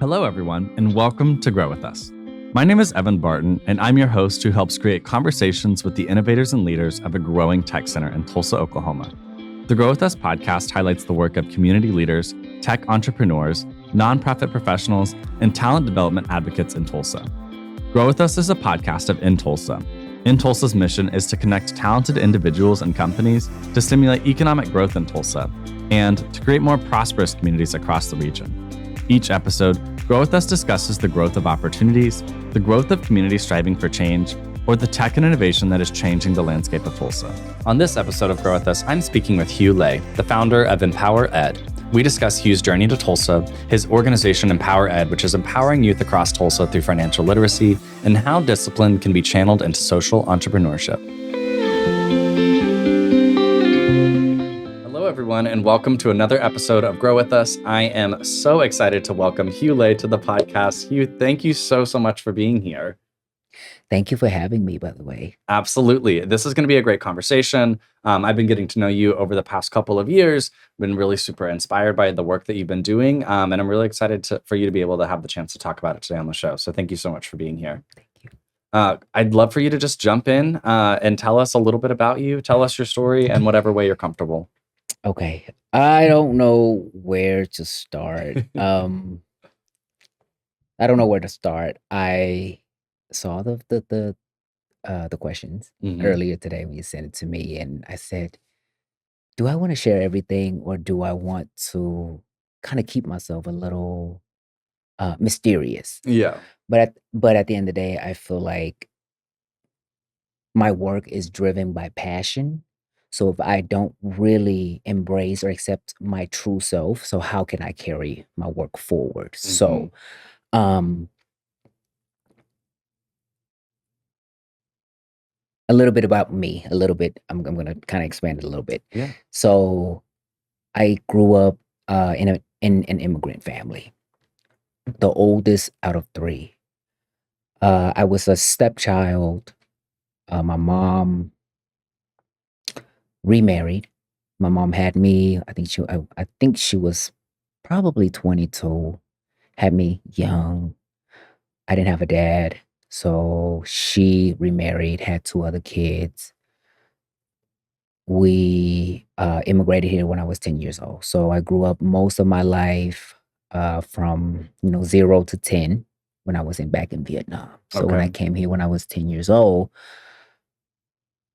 Hello, everyone, and welcome to Grow With Us. My name is Evan Barton, and I'm your host who helps create conversations with the innovators and leaders of a growing tech center in Tulsa, Oklahoma. The Grow With Us podcast highlights the work of community leaders, tech entrepreneurs, nonprofit professionals, and talent development advocates in Tulsa. Grow With Us is a podcast of In Tulsa. In Tulsa's mission is to connect talented individuals and companies to stimulate economic growth in Tulsa and to create more prosperous communities across the region. Each episode, Grow With Us discusses the growth of opportunities, the growth of communities striving for change, or the tech and innovation that is changing the landscape of Tulsa. On this episode of Grow With Us, I'm speaking with Hieu, the founder of Empower Ed. We discuss Hieu's journey to Tulsa, his organization Empower Ed, which is empowering youth across Tulsa through financial literacy, and how discipline can be channeled into social entrepreneurship. Hello, everyone, and welcome to another episode of Grow With Us. I am so excited to welcome Hieu to the podcast. Hieu, thank you so much for being here. Thank you for having me, by the way. Absolutely. This is going to be a great conversation. I've been getting to know you over the past couple of years, been really super inspired by the work that you've been doing, and I'm really excited for you to be able to have the chance to talk about it today on the show. So thank you so much for being here. Thank you. I'd love for you to just jump in and tell us a little bit about you. Tell us your story in whatever way you're comfortable. Okay. I don't know where to start. I don't know where to start. I saw the questions earlier today when you sent it to me, and I said, do I want to share everything, or do I want to kind of keep myself a little mysterious? Yeah. But at the end of the day, I feel like my work is driven by passion. So if I don't really embrace or accept my true self, so how can I carry my work forward? So a little bit about me, a little bit. I'm going to kind of expand it a little bit. Yeah. So I grew up in an immigrant family, the oldest out of three. I was a stepchild. My mom remarried. My mom had me. I think she was probably 22. Had me young. I didn't have a dad, so she remarried, had two other kids. We immigrated here when I was 10 years old. So I grew up most of my life from 0 to 10 when I was back in Vietnam. So when I came here when I was 10 years old,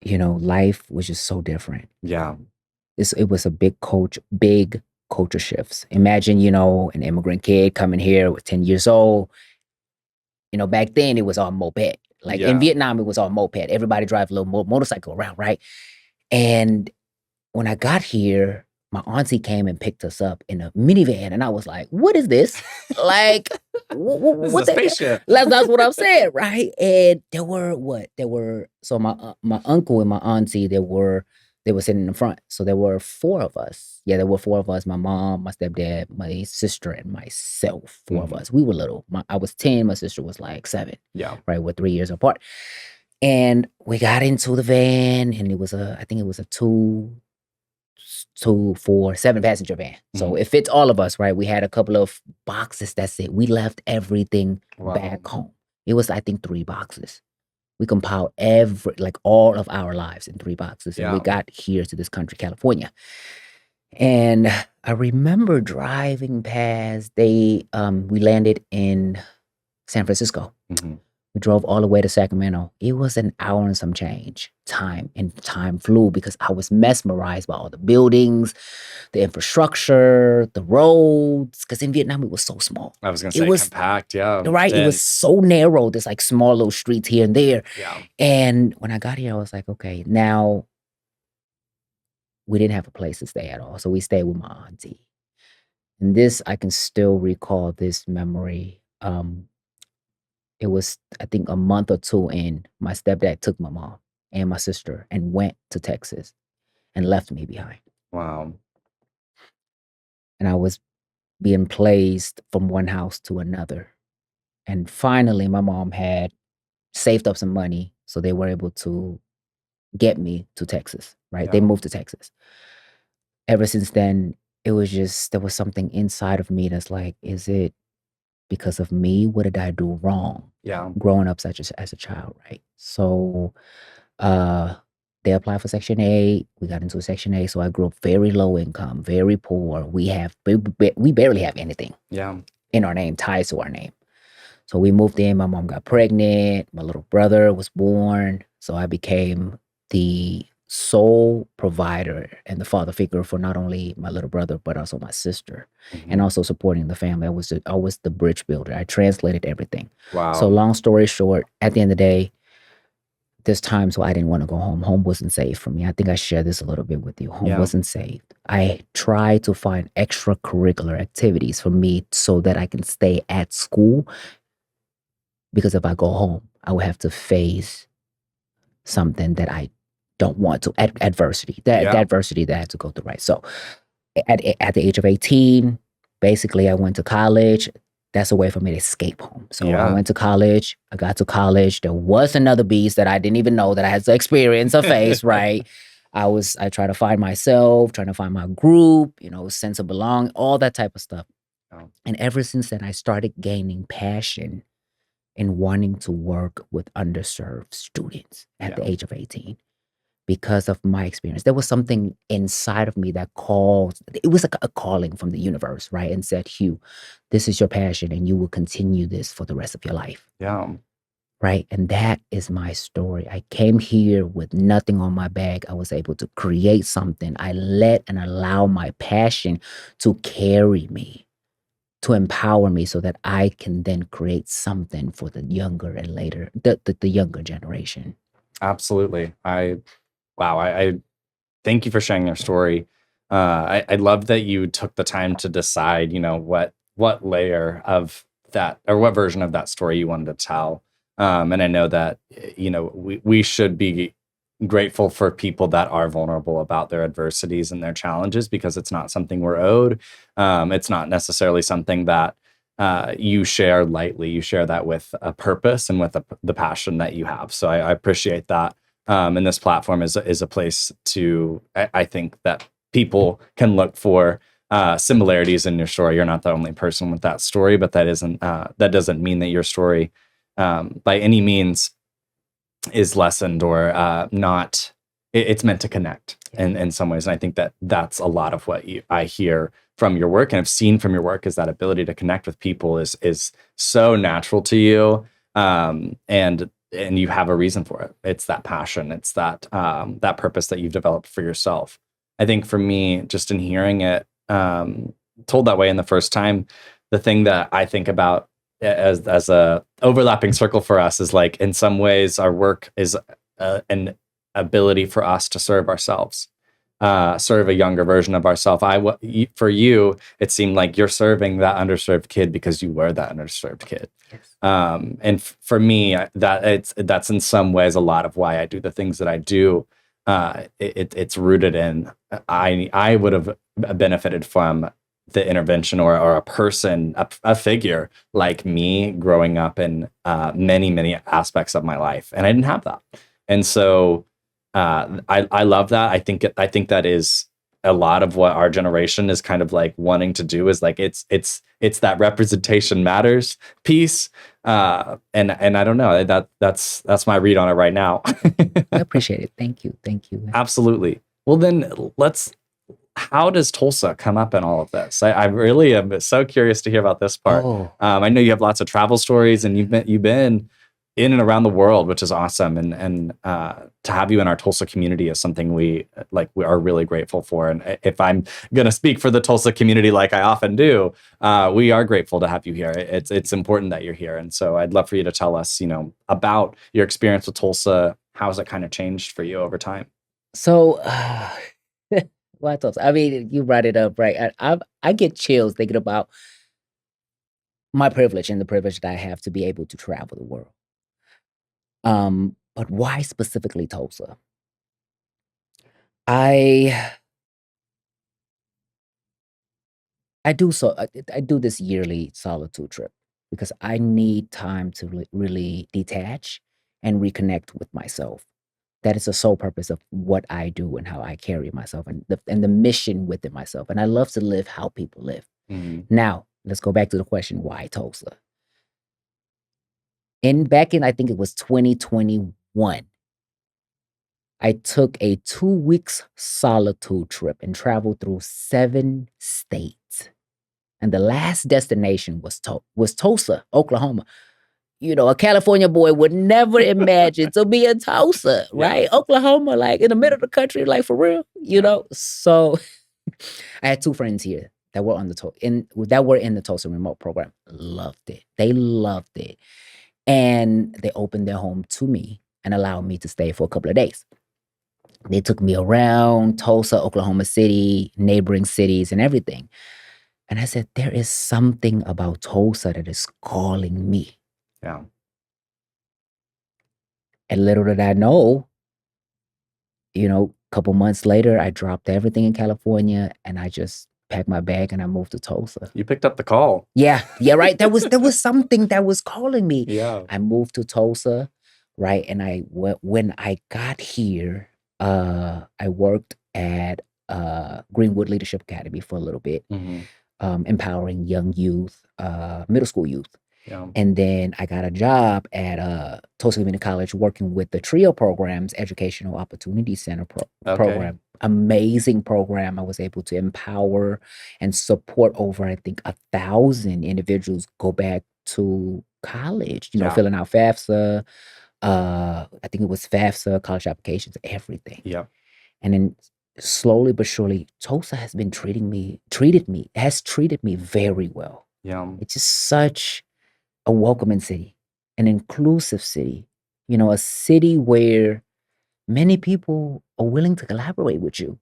life was just so different. Yeah. It was a big culture shifts. Imagine, an immigrant kid coming here with 10 years old. Back then it was all moped. Like in Vietnam, it was all moped. Everybody drive a little motorcycle around, right? And when I got here, my auntie came and picked us up in a minivan, and I was like, "What is this? Like, What's the spaceship?" That's what I'm saying, right? And there were so my uncle and my auntie, they were sitting in the front. So there were four of us. Yeah, there were four of us: my mom, my stepdad, my sister, and myself. Four of us. We were little. I was 10. My sister was like 7. Yeah, right. We're 3 years apart. And we got into the van, and I think it was a 7-passenger van. So it fits all of us, right? We had a couple of boxes. That's it. We left everything back home. It was, I think, 3 boxes. We compiled all of our lives in 3 boxes. And we got here to this country, California. And I remember driving past, we landed in San Francisco. We drove all the way to Sacramento. It was an hour and some change time, and time flew because I was mesmerized by all the buildings, the infrastructure, the roads. Because in Vietnam, it was so small. I was going to say compact, yeah. Right? It was so narrow. There's like small little streets here and there. Yeah. And when I got here, I was like, okay, now we didn't have a place to stay at all. So we stayed with my auntie. And this, I can still recall this memory. It was, I think, a month or 2 in, my stepdad took my mom and my sister and went to Texas and left me behind. Wow. And I was being placed from one house to another. And finally, my mom had saved up some money, so they were able to get me to Texas, right? Yeah. They moved to Texas. Ever since then, it was just, there was something inside of me that's like, is it because of me. What did I do wrong? Yeah. Growing up as a child, right? So they applied for Section 8. We got into Section 8. So I grew up very low income, very poor. We barely have anything Yeah. in our name, tied to our name. So we moved in. My mom got pregnant. My little brother was born. So I became the sole provider and the father figure for not only my little brother, but also my sister, and also supporting the family. I was the bridge builder. I translated everything. Wow. So long story short, at the end of the day, there's times where I didn't want to go home. Home wasn't safe for me. I think I shared this a little bit with you. Home wasn't safe. I tried to find extracurricular activities for me so that I can stay at school, because if I go home, I would have to face something that I don't want to, adversity, the adversity that I had to go through, right? So at the age of 18, basically I went to college. That's a way for me to escape home. So I went to college. I got to college. There was another beast that I didn't even know that I had to experience or face, right? I tried to find myself, trying to find my group, sense of belonging, all that type of stuff. Oh. And ever since then, I started gaining passion in wanting to work with underserved students at the age of 18. Because of my experience, there was something inside of me that called. It was like a calling from the universe, right? And said, Hieu, this is your passion and you will continue this for the rest of your life. Yeah. Right. And that is my story. I came here with nothing on my bag. I was able to create something. I let and allow my passion to carry me, to empower me so that I can then create something for the younger and later, the younger generation. Absolutely. I thank you for sharing your story. I love that you took the time to decide, what layer of that or what version of that story you wanted to tell. And I know that, we should be grateful for people that are vulnerable about their adversities and their challenges, because it's not something we're owed. It's not necessarily something that you share lightly. You share that with a purpose and with the passion that you have. So I appreciate that. And this platform is a place to, I think that people can look for similarities in your story. You're not the only person with that story, but that doesn't mean that your story by any means is lessened or not. It's meant to connect in some ways. And I think that that's a lot of what I hear from your work and have seen from your work, is that ability to connect with people is so natural to you. And you have a reason for it. It's that passion. It's that purpose that you've developed for yourself. I think for me, just in hearing it told that way in the first time, the thing that I think about as a overlapping circle for us is, like, in some ways our work is an ability for us to serve ourselves, serve a younger version of ourselves. For you, it seemed like you're serving that underserved kid because you were that underserved kid. Yes. And for me, that's in some ways a lot of why I do the things that I do. It's rooted in I would have benefited from the intervention or a person, a figure like me growing up in many aspects of my life, and I didn't have that. And so I love that. I think that is a lot of what our generation is kind of like wanting to do, is like it's that representation matters piece. And I don't know, that's my read on it right now. I appreciate it. Thank you. Absolutely. Well, then how does Tulsa come up in all of this? I really am so curious to hear about this part. I know you have lots of travel stories, and you've been in and around the world, which is awesome. And to have you in our Tulsa community is something we are really grateful for. And if I'm going to speak for the Tulsa community, like I often do, we are grateful to have you here. It's important that you're here. And so I'd love for you to tell us, about your experience with Tulsa. How has it kind of changed for you over time? So, I mean, you brought it up, right? I get chills thinking about my privilege and the privilege that I have to be able to travel the world. But why specifically Tulsa? I I do this yearly solitude trip because I need time to really detach and reconnect with myself. That is the sole purpose of what I do and how I carry myself, and the mission within myself. And I love to live how people live. Mhm. Now, let's go back to the question, why Tulsa? Back in, I think it was 2021, I took a 2 weeks solitude trip and traveled through 7 states. And the last destination was Tulsa, Oklahoma. You know, a California boy would never imagine to be in Tulsa, right? Yeah. Oklahoma, like in the middle of the country, like for real, you know? So I had 2 friends here that were on in the Tulsa remote program. Loved it. They loved it. And they opened their home to me and allowed me to stay for a couple of days. They took me around Tulsa, Oklahoma City, neighboring cities, and everything. And I said, there is something about Tulsa that is calling me. Yeah. And little did I know, you know, a couple months later, I dropped everything in California and I just packed my bag and I moved to Tulsa. You picked up the call. Yeah, right. There was something that was calling me. Yeah. I moved to Tulsa, right? And when I got here, I worked at Greenwood Leadership Academy for a little bit, empowering young youth, middle school youth. Yeah. And then I got a job at Tulsa Community College working with the TRIO programs, Educational Opportunity Center program. Amazing program. I was able to empower and support over, I think, 1,000 individuals go back to college, you know, filling out FAFSA. I think it was FAFSA, college applications, everything. Yeah. And then slowly but surely, Tulsa has treated me very well. Yeah. It's just such a welcoming city, an inclusive city, you know, a city where many people are willing to collaborate with you.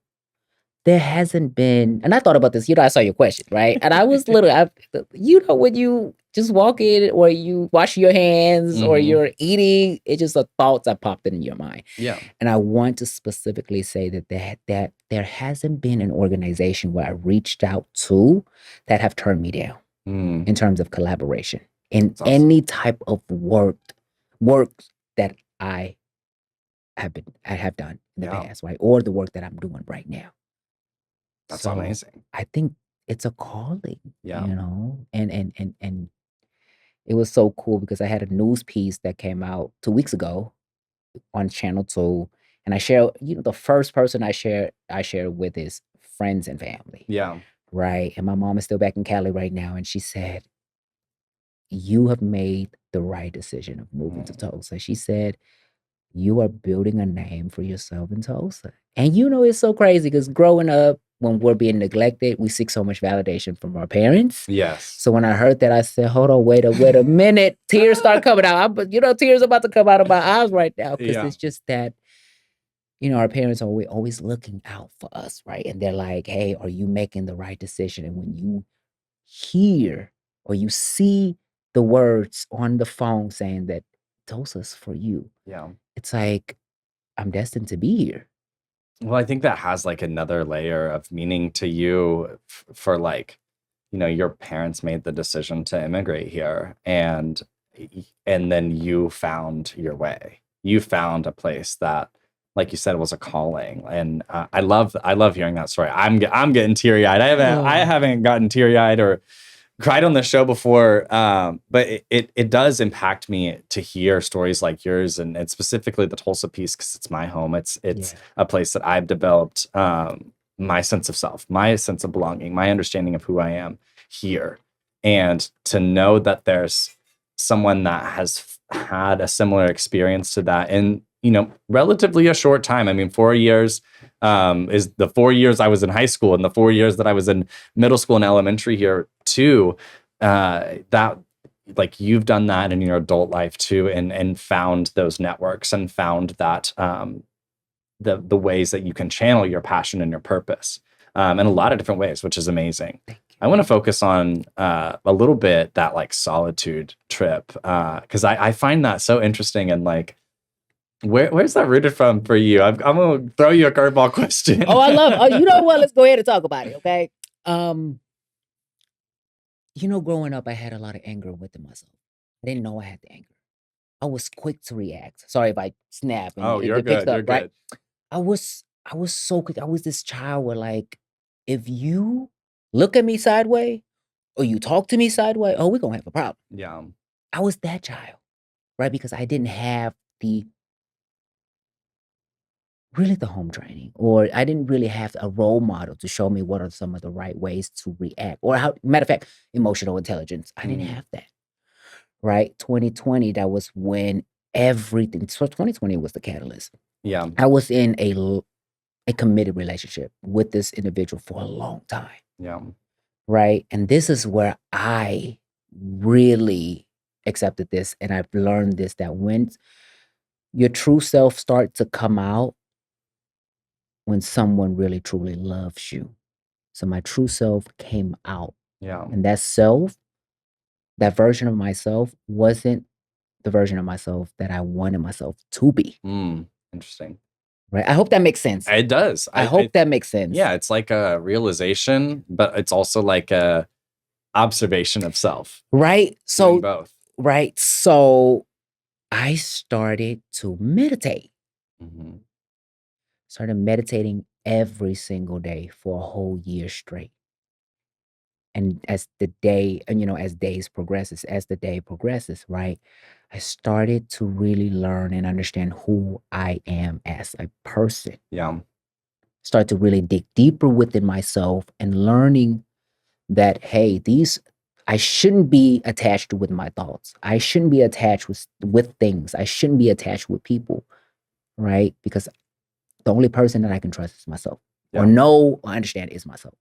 There hasn't been, and I thought about this, you know, I saw your question, right? And I was you know, when you just walk in or you wash your hands or you're eating, it's just a thoughts that popped in your mind. Yeah. And I want to specifically say that there hasn't been an organization where I reached out to that have turned me down in terms of collaboration. In any type of work that I have done in the past, right? Or the work that I'm doing right now. That's amazing. I think it's a calling, Yeah. you know? And it was so cool because I had a news piece that came out 2 weeks ago on Channel 2. And I share, you know, the first person I share with is friends and family. Yeah. Right. And my mom is still back in Cali right now. And she said, you have made the right decision of moving to Tulsa. She said, you are building a name for yourself in Tulsa. And you know, it's so crazy because growing up, when we're being neglected, we seek so much validation from our parents. Yes. So when I heard that, I said, hold on, wait a minute. Tears start coming out. But you know, tears are about to come out of my eyes right now because it's just that, you know, our parents are always looking out for us, right? And they're like, hey, are you making the right decision? And when you hear or you see the words on the phone saying that Tulsa's for you, it's like, I'm destined to be here. Well, I think that has like another layer of meaning to you for like, you know, your parents made the decision to immigrate here and then you found your way. You found a place that, like you said, was a calling. And I love hearing that story. I'm getting teary eyed. I haven't gotten teary eyed or cried on the show before, but it does impact me to hear stories like yours and specifically the Tulsa piece because it's my home. It's a place that I've developed my sense of self, my sense of belonging, my understanding of who I am here. And to know that there's someone that has had a similar experience to that in, you know, relatively a short time. I mean, 4 years is the 4 years I was in high school and the 4 years that I was in middle school and elementary here too. That like you've done that in your adult life too, and found those networks and found that the ways that you can channel your passion and your purpose in a lot of different ways, which is amazing. I want to focus on a little bit that like solitude trip because I find that so interesting and like. Where's that rooted from for you? I'm gonna throw you a curveball question. Oh, I love it. Oh, you know what? Let's go ahead and talk about it, okay? You know, growing up, I had a lot of anger within myself. I didn't know I had the anger. I was quick to react. Sorry if I snap. And you're good. You're right? good. I was so quick. I was this child where like, if you look at me sideways or you talk to me sideways, oh, we're gonna have a problem. Yeah. I was that child, right? Because I didn't have the home training, or I didn't really have a role model to show me what are some of the right ways to react, or how, matter of fact, emotional intelligence. I didn't have that, right? 2020, that was when everything, so 2020 was the catalyst. Yeah. I was in a committed relationship with this individual for a long time, Yeah. right? And this is where I really accepted this, and I've learned this, that when your true self starts to come out, when someone really truly loves you. So my true self came out. Yeah. And that self, that version of myself, wasn't the version of myself that I wanted myself to be. Interesting. Right? I hope that makes sense. It does. I hope that makes sense. Yeah, it's like a realization, but it's also like a observation of self. Right? So both. Right. So I started to meditate. Started meditating every single day for a whole year straight. And as the day, and as the day progresses, right, I started to really learn and understand who I am as a person. Yeah. Start to really dig deeper within myself and learning that, hey, I shouldn't be attached with my thoughts. I shouldn't be attached with things. I shouldn't be attached with people, right? Because the only person that I can trust is myself, or know or understand is myself.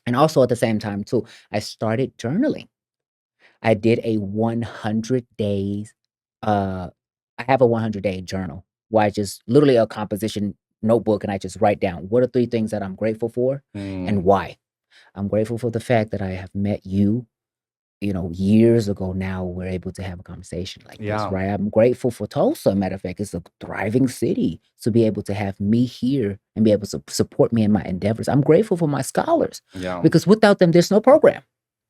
And also at the same time too, I started journaling. I did a 100 days, I have a 100-day journal where I just literally a composition notebook, and I just write down what are 3 things that I'm grateful for and why. I'm grateful for the fact that I have met you, years ago now. We're able to have a conversation like this, right? I'm grateful for Tulsa. Matter of fact, it's a thriving city to be able to have me here and be able to support me in my endeavors. I'm grateful for my scholars because without them, there's no program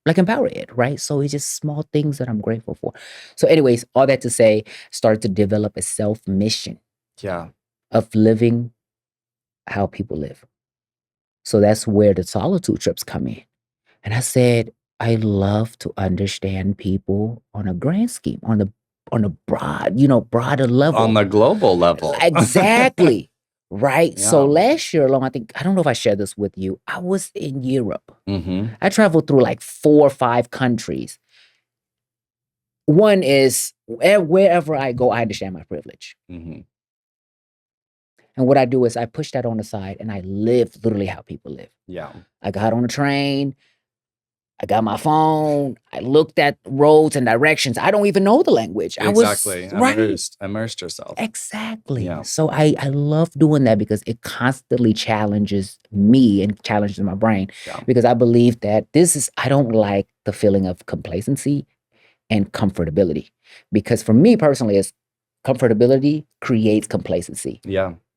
like Empower Ed, right? So it's just small things that I'm grateful for. So anyways, all that to say, start to develop a self-mission of living how people live. So that's where the solitude trips come in. And I said, I love to understand people on a grand scheme, on a broader level. On the global level. Exactly. Right. So last year alone, I don't know if I shared this with you, I was in Europe. I traveled through like 4 or 5 countries. One is wherever I go, I understand my privilege. And what I do is I push that on the side and I live literally how people live. I got on a train. I got my phone. I looked at roads and directions. I don't even know the language. Exactly. I was Immersed yourself. Exactly. So I love doing that because it constantly challenges me and challenges my brain. Because I believe that I don't like the feeling of complacency and comfortability. Because for me personally, comfortability creates complacency.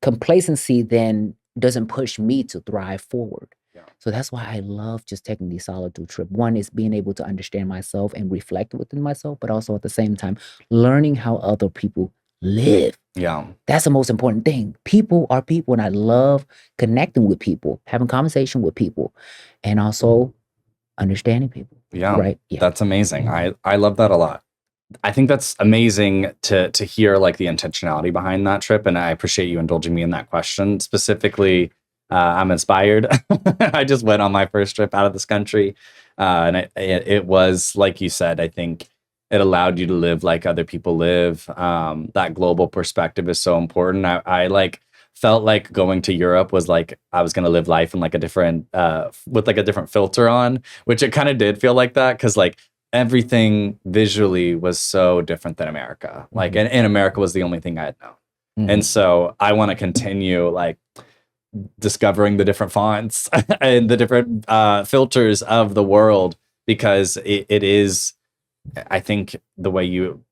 Complacency then doesn't push me to thrive forward. So that's why I love just taking these solitude trip. One is being able to understand myself and reflect within myself, but also at the same time, learning how other people live. That's the most important thing. People are people, and I love connecting with people, having conversation with people, and also understanding people. Right? That's amazing. I love that a lot. I think that's amazing to hear like the intentionality behind that trip, and I appreciate you indulging me in that question. Specifically, I'm inspired. I just went on my first trip out of this country, and it was like you said. I think it allowed you to live like other people live. That global perspective is so important. I like felt like going to Europe was like I was gonna live life in like a different with like a different filter on, which it kind of did feel like that because like everything visually was so different than America. Like, and America was the only thing I had known. And so I want to continue like discovering the different fonts and the different filters of the world, because it is, I think the way you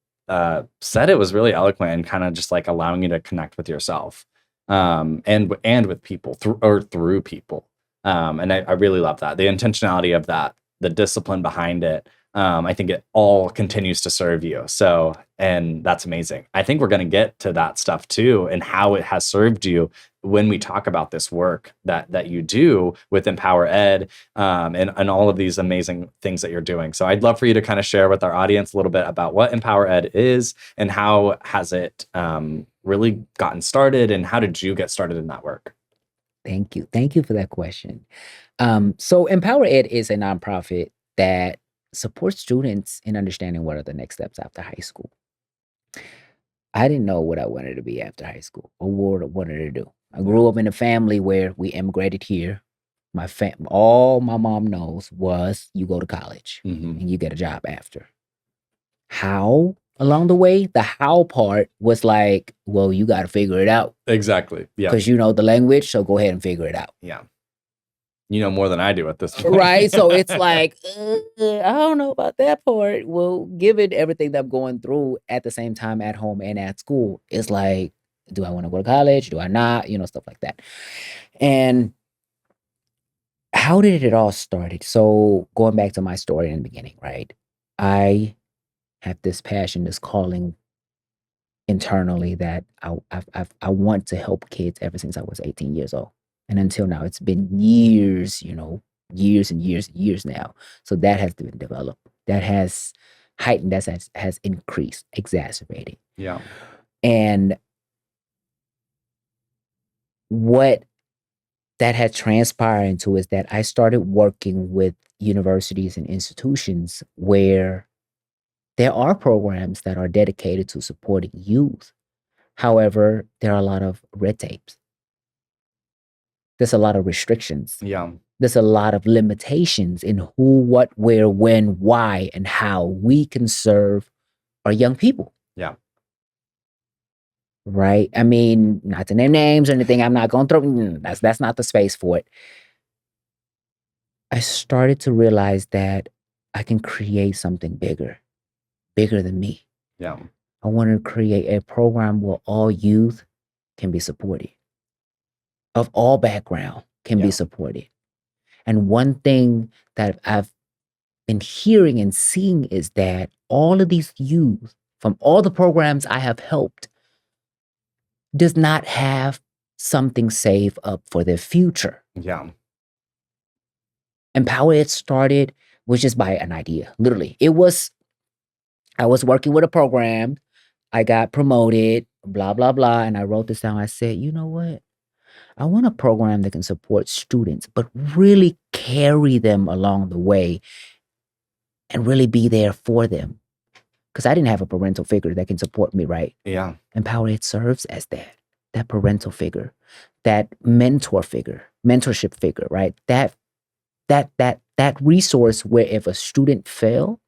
said it was really eloquent and kind of just like allowing you to connect with yourself and with people through people. And I really love that. The intentionality of that, the discipline behind it. I think it all continues to serve you. So, and that's amazing. I think we're going to get to that stuff too, and how it has served you when we talk about this work that you do with Empower Ed, and all of these amazing things that you're doing. So I'd love for you to kind of share with our audience a little bit about what Empower Ed is and how has it really gotten started, and how did you get started in that work? Thank you. Thank you for that question. So Empower Ed is a nonprofit that supports students in understanding what are the next steps after high school. I didn't know what I wanted to be after high school or what I wanted to do. I grew up in a family where we immigrated here. All my mom knows was you go to college and you get a job after. How along the way? The how part was like, well, you got to figure it out. Exactly. Yeah. Because you know the language, so go ahead and figure it out. Yeah. You know more than I do at this point. Right? So it's like, I don't know about that part. Well, given everything that I'm going through at the same time at home and at school, it's like, do I want to go to college? Do I not? Stuff like that. And how did it all started? So going back to my story in the beginning, right? I have this passion, this calling internally that I want to help kids ever since I was 18 years old. And until now, it's been years, years and years and years now. So that has been developed. That has heightened, that has increased, exacerbated. Yeah. And what that had transpired into is that I started working with universities and institutions where there are programs that are dedicated to supporting youth. However, there are a lot of red tapes. There's a lot of restrictions. Yeah. There's a lot of limitations in who, what, where, when, why, and how we can serve our young people. Yeah. Right? I mean, not to name names or anything, I'm not going to throw, that's not the space for it. I started to realize that I can create something bigger than me. Yeah. I want to create a program where all youth can be supported, of all background can be supported. And one thing that I've been hearing and seeing is that all of these youth from all the programs I have helped does not have something saved up for their future. Yeah. Empower It started was just by an idea. Literally, I was working with a program. I got promoted, blah, blah, blah. And I wrote this down. I said, you know what? I want a program that can support students, but really carry them along the way and really be there for them. Because I didn't have a parental figure that can support me, right? Yeah. Empower It serves as that parental figure, that mentorship figure, right? That resource where if a student fail,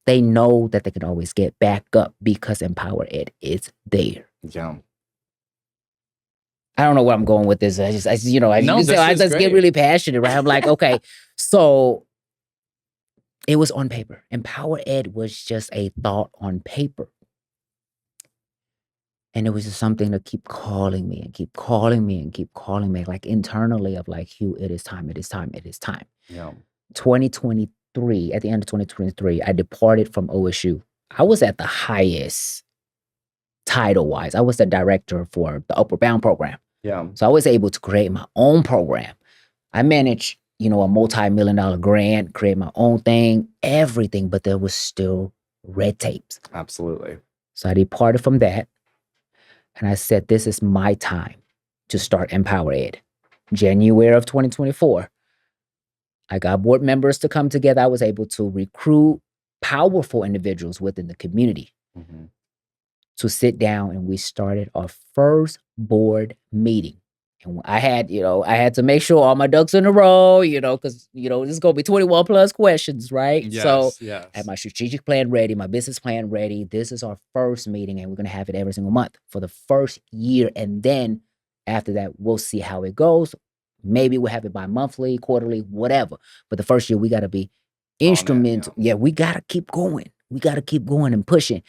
they know that they can always get back up because Empower It is there. Yeah. I don't know where I'm going with this. I just great. get really passionate, right? I'm like, okay, so it was on paper. Empower Ed was just a thought on paper. And it was just something to keep calling me and keep calling me and keep calling me, like internally of like, Hieu, it is time, it is time, it is time. Yeah. 2023, at the end of 2023, I departed from OSU. I was at the highest title-wise. I was the director for the Upward Bound program. Yeah. So I was able to create my own program. I managed, a multi-million-dollar grant, create my own thing, everything, but there was still red tapes. Absolutely. So I departed from that. And I said, this is my time to start Empower Ed. January of 2024. I got board members to come together. I was able to recruit powerful individuals within the community to sit down, and we started our first board meeting. And I had to make sure all my ducks in a row, because, this is going to be 21 plus questions, right? Yes, so yes. I had my strategic plan ready, my business plan ready. This is our first meeting, and we're going to have it every single month for the first year. And then after that, we'll see how it goes. Maybe we'll have it bi-monthly, quarterly, whatever. But the first year, we got to be instrumental. Yeah, we got to keep going. We got to keep going and pushing.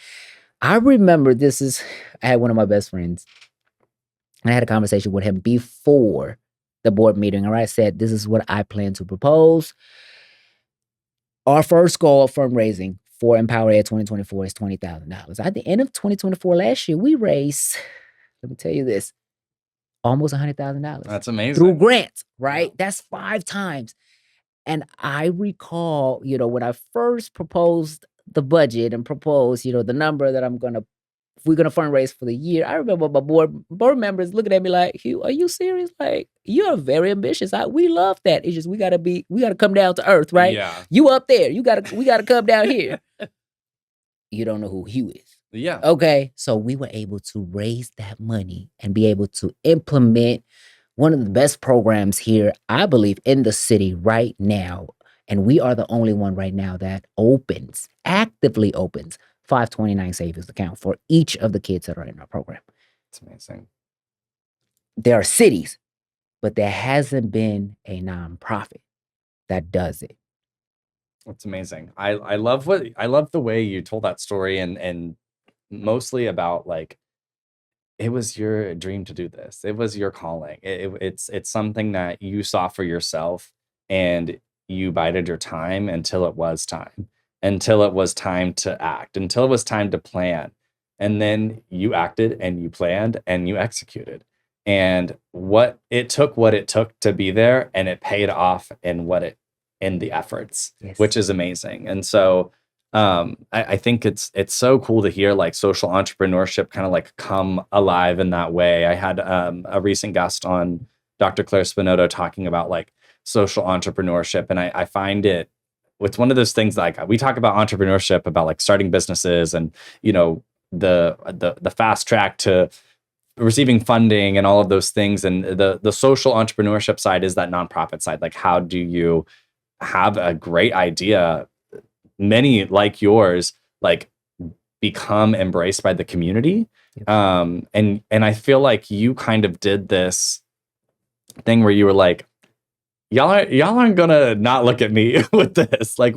I remember I had one of my best friends. And I had a conversation with him before the board meeting. And I said, this is what I plan to propose. Our first goal of fundraising for Empower Ed 2024 is $20,000. At the end of 2024 last year, we raised, let me tell you this, almost $100,000. That's amazing. Through grants, right? Yeah. That's 5 times. And I recall, when I first proposed the budget and proposed, the number that we're gonna fundraise for the year. I remember my board members looking at me like, Hieu, are you serious? Like, you are very ambitious. We love that. It's just we gotta come down to earth, right? Yeah. You up there. We gotta come down here. You don't know who Hieu is. Yeah. Okay. So we were able to raise that money and be able to implement one of the best programs here, I believe, in the city right now. And we are the only one right now that actively opens 529 savings account for each of the kids that are in our program. It's amazing. There are cities, but there hasn't been a nonprofit that does it. That's amazing. I love the way you told that story, and mostly about like, it was your dream to do this. It was your calling. It's something that you saw for yourself, and you bided your time until it was time to act, until it was time to plan. And then you acted and you planned and you executed. And it took to be there, and it paid off in the efforts, Yes. which is amazing. And so I think it's so cool to hear like social entrepreneurship kind of like come alive in that way. I had a recent guest on, Dr. Claire Spinotto, talking about like social entrepreneurship. And I find it's one of those things, like we talk about entrepreneurship, about like starting businesses and, the fast track to receiving funding and all of those things. And the social entrepreneurship side is that nonprofit side. Like, how do you have a great idea, many like yours, like become embraced by the community? Yep. And I feel like you kind of did this thing where you were like, y'all aren't gonna not look at me with this. Like,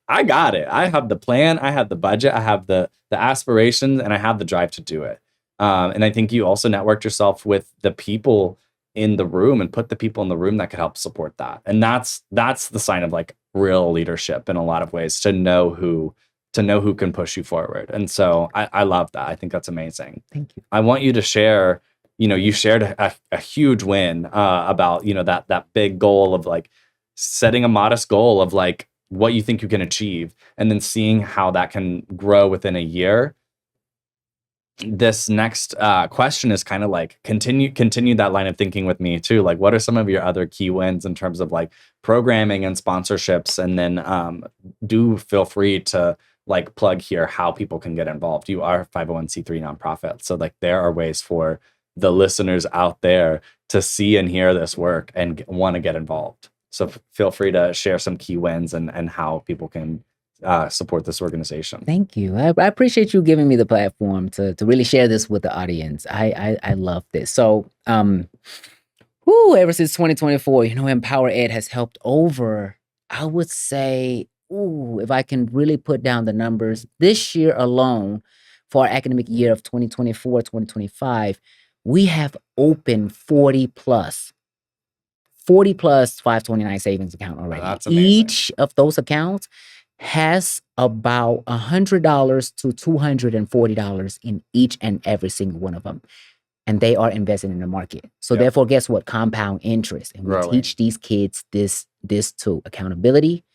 I got it. I have the plan, I have the budget, I have the aspirations, and I have the drive to do it. And I think you also networked yourself with the people in the room, and put the people in the room that could help support that. And that's the sign of like real leadership in a lot of ways, to know who can push you forward. And so I love that. I think that's amazing. Thank you. I want you to share, you shared a huge win about, that big goal of like setting a modest goal of like what you think you can achieve, and then seeing how that can grow within a year. This next question is kind of like continue that line of thinking with me too. Like, what are some of your other key wins in terms of like programming and sponsorships? And then do feel free to like plug here how people can get involved. You are a 501c3 nonprofit, so like there are ways for the listeners out there to see and hear this work and want to get involved. So feel free to share some key wins and how people can support this organization. Thank you. I appreciate you giving me the platform to really share this with the audience. I love this. So, ever since 2024, Empower Ed has helped over, I would say, if I can really put down the numbers, this year alone, for our academic year of 2024, 2025, we have opened 40 plus 529 savings account already. That's amazing. Each of those accounts has about $100 to $240 in each and every single one of them. And they are investing in the market. So therefore, guess what? Compound interest. And we teach these kids this too. Accountability,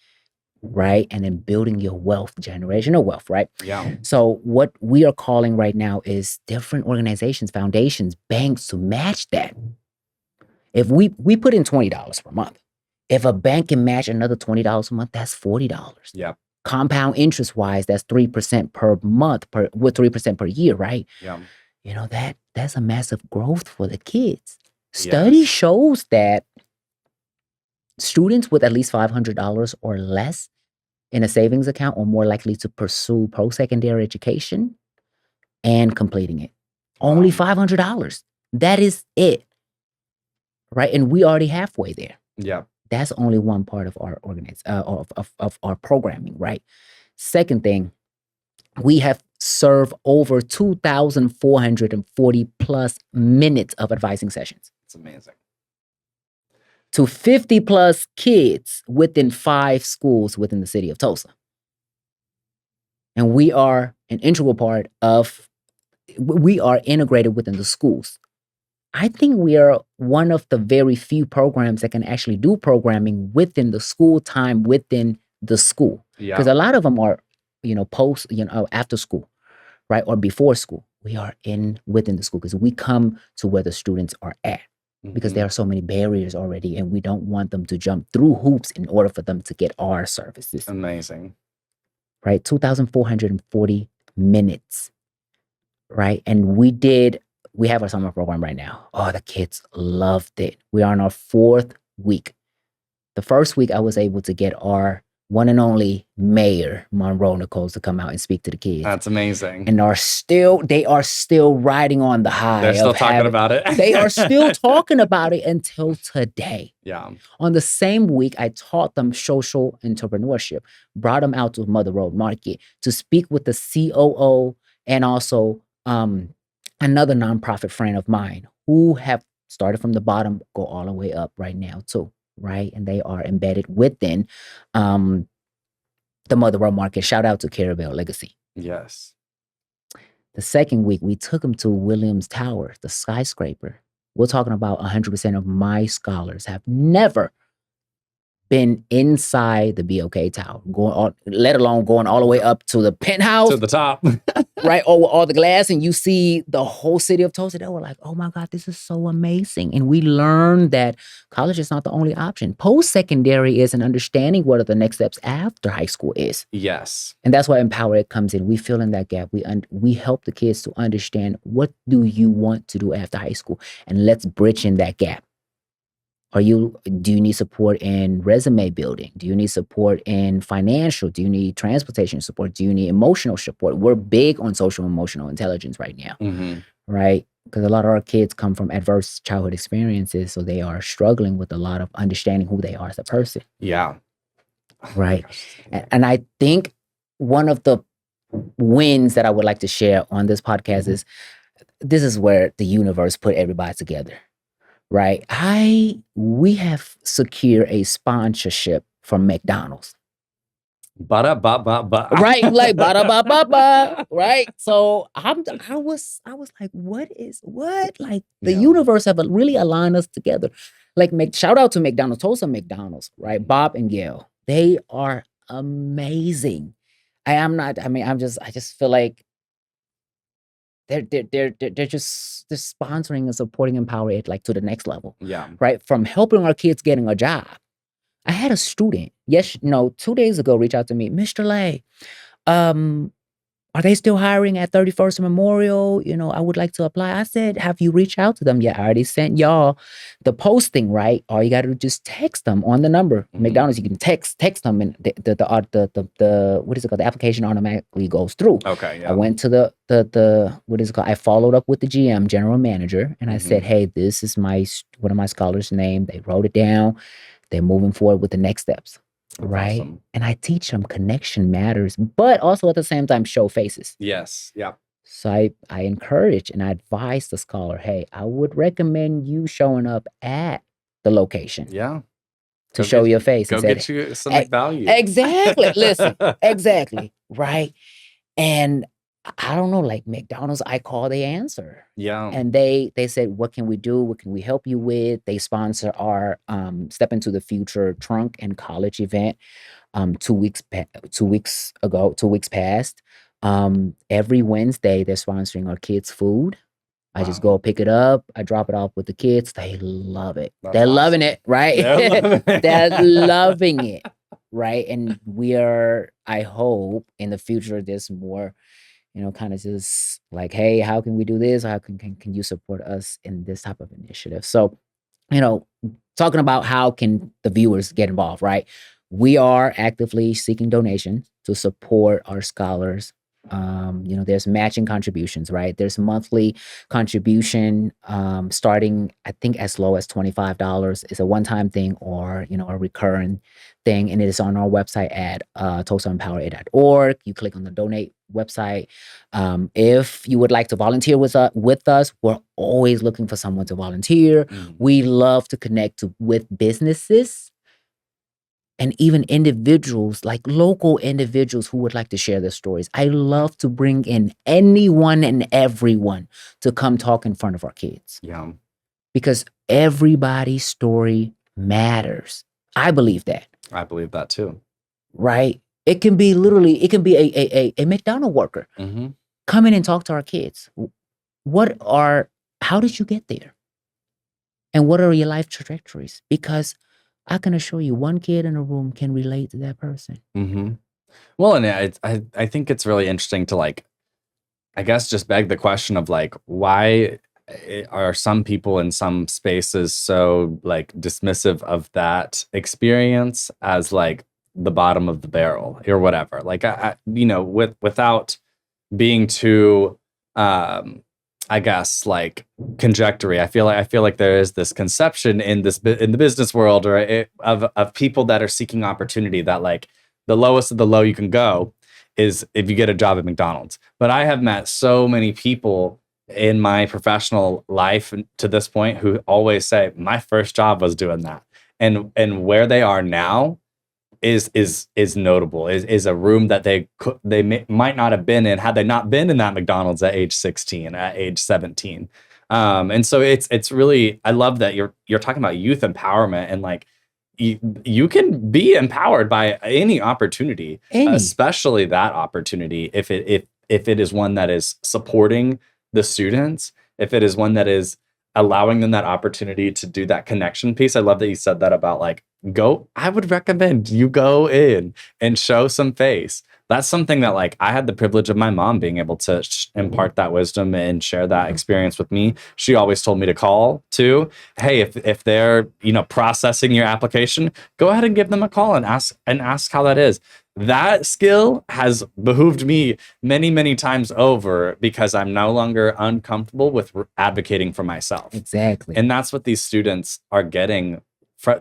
right? And then building your wealth, generational wealth, right? Yeah. So what we are calling right now is different organizations, foundations, banks to match that. If we put in $20 per month, if a bank can match another $20 a month, that's $40. Yeah. Compound interest wise, that's 3% per month, with 3% per year, right? Yeah. That's a massive growth for the kids. Study shows that students with at least $500 or less in a savings account are more likely to pursue post-secondary education and completing it. Only $500. That is it. Right? And we already halfway there. Yeah. That's only one part of our of our programming, right? Second thing, we have served over 2,440 plus minutes of advising sessions. It's amazing. to 50 plus kids within 5 schools within the city of Tulsa. And we are an integral part of, we are integrated within the schools. I think we are one of the very few programs that can actually do programming within the school time, within the school. Because a lot of them are, post, after school, right? Or before school. We are within the school because we come to where the students are at. Because there are so many barriers already, and we don't want them to jump through hoops in order for them to get our services. Amazing. Right? 2,440 minutes. Right? And we have our summer program right now. Oh, the kids loved it. We are on our 4th week. The first week I was able to get our one and only Mayor Monroe Nichols to come out and speak to the kids. That's amazing. And they are still riding on the high. They're still talking about it. They are still talking about it until today. Yeah. On the same week, I taught them social entrepreneurship, brought them out to Mother Road Market to speak with the COO and also another nonprofit friend of mine who have started from the bottom, go all the way up right now too. Right. And they are embedded within the Mother Road Market. Shout out to Carabelle Legacy. Yes. The second week, we took them to Williams Tower, the skyscraper. We're talking about 100% of my scholars have never been inside the BOK Tower, let alone going all the way up to the penthouse. To the top. Right, over all the glass, and you see the whole city of Tulsa. They were like, oh my God, this is so amazing. And we learned that college is not the only option. Post-secondary is an understanding what are the next steps after high school is. Yes. And that's why Empower It comes in. We fill in that gap. We help the kids to understand, what do you want to do after high school? And let's bridge in that gap. Do you need support in resume building? Do you need support in financial? Do you need transportation support? Do you need emotional support? We're big on social emotional intelligence right now, right? Because a lot of our kids come from adverse childhood experiences, so they are struggling with a lot of understanding who they are as a person. Yeah. Right. And I think one of the wins that I would like to share on this podcast is, this is where the universe put everybody together. Right. We have secured a sponsorship from McDonald's. Ba-da-ba-ba-ba. Right. Like ba-da-ba-ba-ba. Right. So I was like, what? Like the universe have really aligned us together. Like, shout out to McDonald's, Tulsa McDonald's, right? Bob and Gail. They are amazing. I just feel like they're sponsoring and supporting Empower It like to the next level. Yeah. Right. From helping our kids getting a job. I had a student, 2 days ago, reach out to me, Mr. Lay, are they still hiring at 31st Memorial? I would like to apply. I said, have you reached out to them? Yeah, I already sent y'all the posting, right? All you got to do is just text them on the number. McDonald's, you can text them, and the what is it called? The application automatically goes through. Okay. Yeah. I went to the what is it called? I followed up with the GM, general manager, and I said, hey, this is one of my scholars' name. They wrote it down. They're moving forward with the next steps. That's right. Awesome. And I teach them connection matters, but also at the same time show faces. Yes. Yeah. So I encourage and I advise the scholar, hey, I would recommend you showing up at the location. Yeah. To show your face. Go get you some value. Exactly. Listen, exactly. Right. And I don't know, like McDonald's, I call, they answer. Yeah. And they said, what can we do? What can we help you with? They sponsor our Step Into the Future trunk and college event 2 weeks past. Every Wednesday, they're sponsoring our kids' food. I just go pick it up. I drop it off with the kids. They love it. They're awesome. Loving it, right? They're loving it, right? And I hope in the future, there's more, kind of just like, hey, how can we do this? How can you support us in this type of initiative? So, talking about how can the viewers get involved, right? We are actively seeking donations to support our scholars. There's matching contributions, right? There's monthly contribution starting, I think, as low as $25. It's a one-time thing or, a recurring thing. And it is on our website at tulsaempowerit.org. You click on the donate website. If you would like to volunteer with us, we're always looking for someone to volunteer. We love to connect with businesses and even individuals, like local individuals who would like to share their stories. I love to bring in anyone and everyone to come talk in front of our kids. Yeah. Because everybody's story matters. I believe that. I believe that too. Right? It can be a McDonald's worker. Come in and talk to our kids. How did you get there? And what are your life trajectories? Because I can assure you, one kid in a room can relate to that person. Well, and I think it's really interesting to, like, I guess, just beg the question of, like, why are some people in some spaces so, like, dismissive of that experience as, like, the bottom of the barrel or whatever? Like, without being too, I guess, like, conjectory. I feel like there is this conception in the business world, or of people that are seeking opportunity, that, like, the lowest of the low you can go is if you get a job at McDonald's. But I have met so many people in my professional life to this point who always say, my first job was doing that, and where they are now is notable, is a room that might not have been in had they not been in that McDonald's at age 16, at age 17. And so it's really, I love that you're talking about youth empowerment, and, like, you can be empowered by any opportunity, especially that opportunity, if it is one that is supporting the students, if it is one that is allowing them that opportunity to do that connection piece. I love that you said that about, like, I would recommend you go in and show some face. That's something that, like, I had the privilege of my mom being able to impart that wisdom and share that experience with me. She always told me to call too. Hey, if they're, processing your application, go ahead and give them a call and ask how that is. That skill has behooved me many, many times over, because I'm no longer uncomfortable with advocating for myself. Exactly. And that's what these students are getting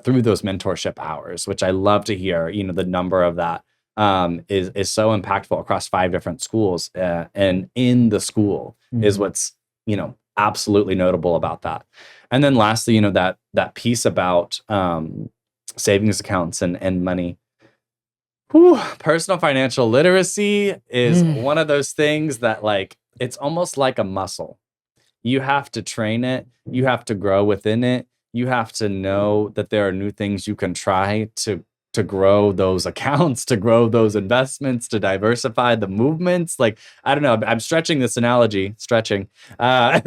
through those mentorship hours, which I love to hear. The number of that is so impactful across 5 different schools, and in the school is what's absolutely notable about that. And then lastly, that piece about savings accounts and money. Personal financial literacy is one of those things that, like, it's almost like a muscle. You have to train it. You have to grow within it. You have to know that there are new things you can try to grow those accounts, to grow those investments, to diversify the movements. Like, I don't know, I'm stretching this analogy,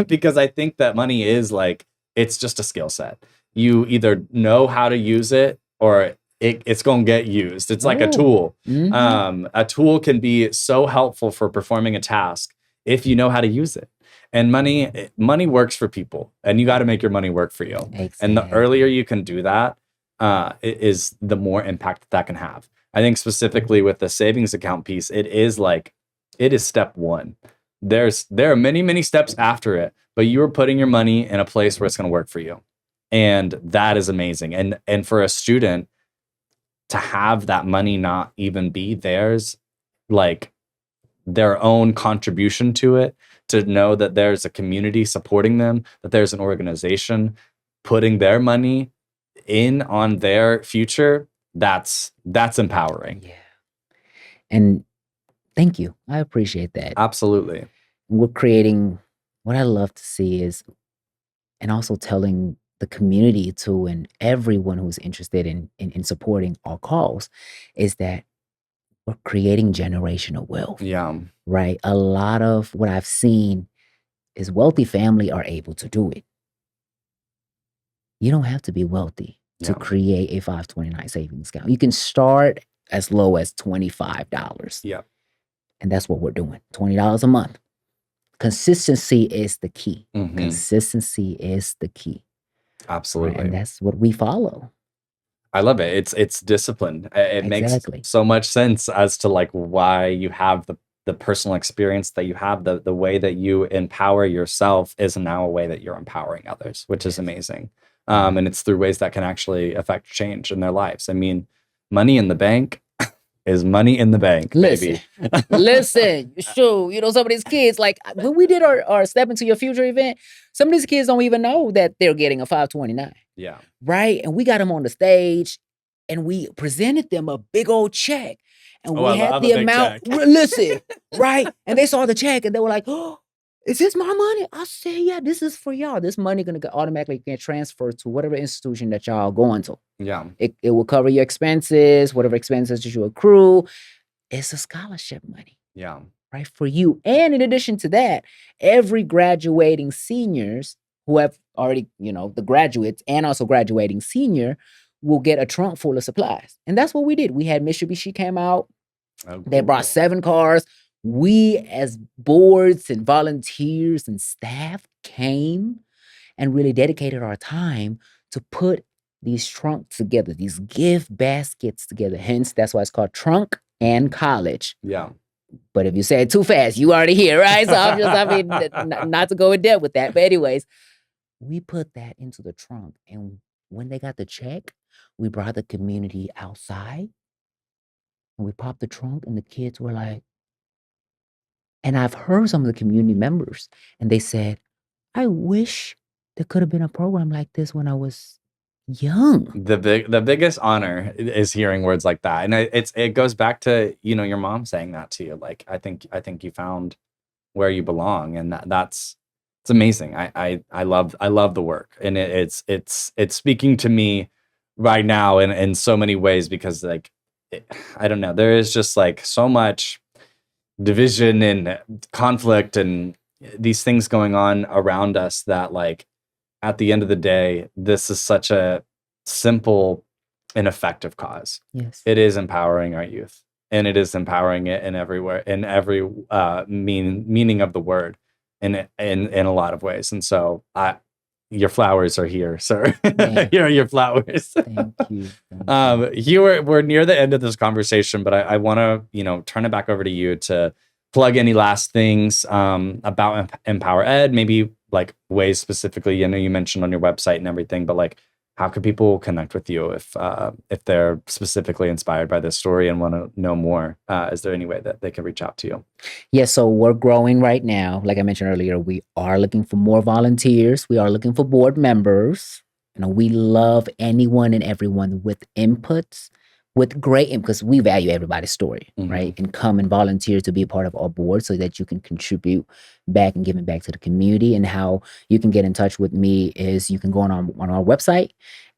because I think that money is, like, it's just a skill set. You either know how to use it, or it's going to get used. It's like a tool. A tool can be so helpful for performing a task if you know how to use it. And money works for people, and you got to make your money work for you. Exactly. And the earlier you can do that, is the more impact that can have. I think specifically with the savings account piece, it is step one. There are many, many steps after it, but you are putting your money in a place where it's going to work for you. And that is amazing. And for a student to have that money not even be theirs, like, their own contribution to it, to know that there's a community supporting them, that there's an organization putting their money in on their future, that's empowering. Yeah. And thank you. I appreciate that. Absolutely. We're creating, what I love to see is, and also telling the community too, and everyone who's interested in supporting our cause, is that we're creating generational wealth. Yeah. Right? A lot of what I've seen is wealthy family are able to do it. You don't have to be wealthy to create a 529 savings account. You can start as low as $25. Yeah. And that's what we're doing. $20 a month. Consistency is the key. Consistency is the key. Absolutely. Right? And that's what we follow. I love it. It's discipline. It makes so much sense as to, like, why you have the personal experience that you have, the way that you empower yourself is now a way that you're empowering others, which is amazing. And it's through ways that can actually affect change in their lives. I mean, money in the bank, is money in the bank, Listen, baby. listen, sure. You know, some of these kids, like when we did our Step Into Your Future event, some of these kids don't even know that they're getting a 529. Yeah. Right? And we got them on the stage and we presented them a big old check. And we had the amount. Listen, right? And they saw the check and they were like, oh, is this my money? I said, yeah, this is for y'all. This money gonna automatically get transferred to whatever institution that y'all going to. Yeah. It will cover your expenses, whatever expenses you accrue. It's a scholarship money. Yeah. Right, for you. And in addition to that, every graduating seniors who have already, you know, the graduates and also graduating senior will get a trunk full of supplies. And that's what we did. We had Mitsubishi came out. Oh, They brought 7 cars. We as boards and volunteers and staff came and really dedicated our time to put these trunks together, these gift baskets together. Hence, that's why it's called Trunk and College. Yeah. But if you say it too fast, you already here, right? So not to go in depth with that. But anyways, we put that into the trunk. And when they got the check, we brought the community outside and we popped the trunk and the kids were like, and I've heard some of the community members and they said, I wish there could have been a program like this when I was young. The biggest honor is hearing words like that. And it goes back to, you know, your mom saying that to you. Like, I think you found where you belong. And it's amazing. I love the work. And it's speaking to me right now in so many ways because like, I don't know, there is just like so much division and conflict and these things going on around us that like, at the end of the day, this is such a simple and effective cause. Yes. It is empowering our youth and it is empowering it in every meaning of the word in a lot of ways. And so your flowers are here, sir. Here are your flowers. Thank you. We're near the end of this conversation, but I want to, you know, turn it back over to you to plug any last things about Empower Ed, maybe like ways specifically. I know you mentioned on your website and everything, but like, how can people connect with you if they're specifically inspired by this story and want to know more? Is there any way that they can reach out to you? Yeah, so we're growing right now. Like I mentioned earlier, we are looking for more volunteers. We are looking for board members. You know, we love anyone and everyone with inputs, with great input, because we value everybody's story, right? And come and volunteer to be a part of our board so that you can contribute back and give it back to the community. And how you can get in touch with me is you can go on our website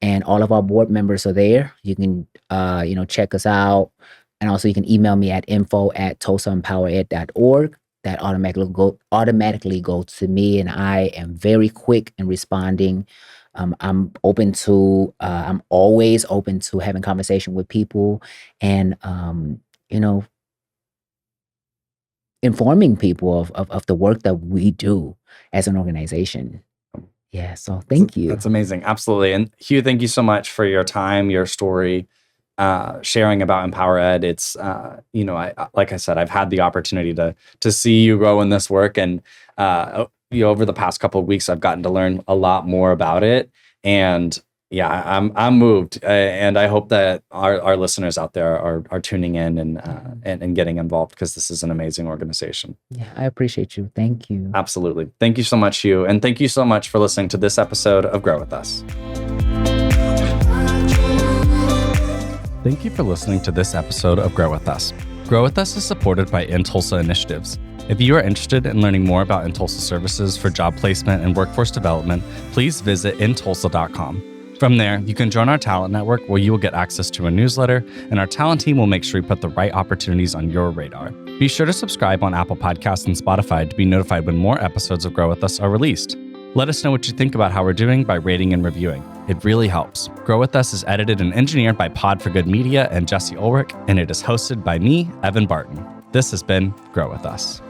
and all of our board members are there. You can, check us out. And also you can email me at info@tulsaempowered.org. That automatically go to me, and I am very quick in responding. I'm always open to having conversation with people and, informing people of the work that we do as an organization. Yeah. So thank you. That's amazing. Absolutely. And Hieu, thank you so much for your time, your story, sharing about Empower Ed. It's, like I said, I've had the opportunity to see you grow in this work, and, over the past couple of weeks, I've gotten to learn a lot more about it. And yeah, I'm moved, and I hope that our listeners out there are tuning in and getting involved, because this is an amazing organization. Yeah, I appreciate you. Thank you. Absolutely. Thank you so much, Hieu. And thank you so much for listening to this episode of Grow With Us. Thank you for listening to this episode of Grow With Us. Grow With Us is supported by In Tulsa Initiatives. If you are interested in learning more about In Tulsa services for job placement and workforce development, please visit intulsa.com. From there, you can join our talent network, where you will get access to a newsletter, and our talent team will make sure we put the right opportunities on your radar. Be sure to subscribe on Apple Podcasts and Spotify to be notified when more episodes of Grow With Us are released. Let us know what you think about how we're doing by rating and reviewing. It really helps. Grow With Us is edited and engineered by Pod for Good Media and Jesse Ulrich, and it is hosted by me, Evan Barton. This has been Grow With Us.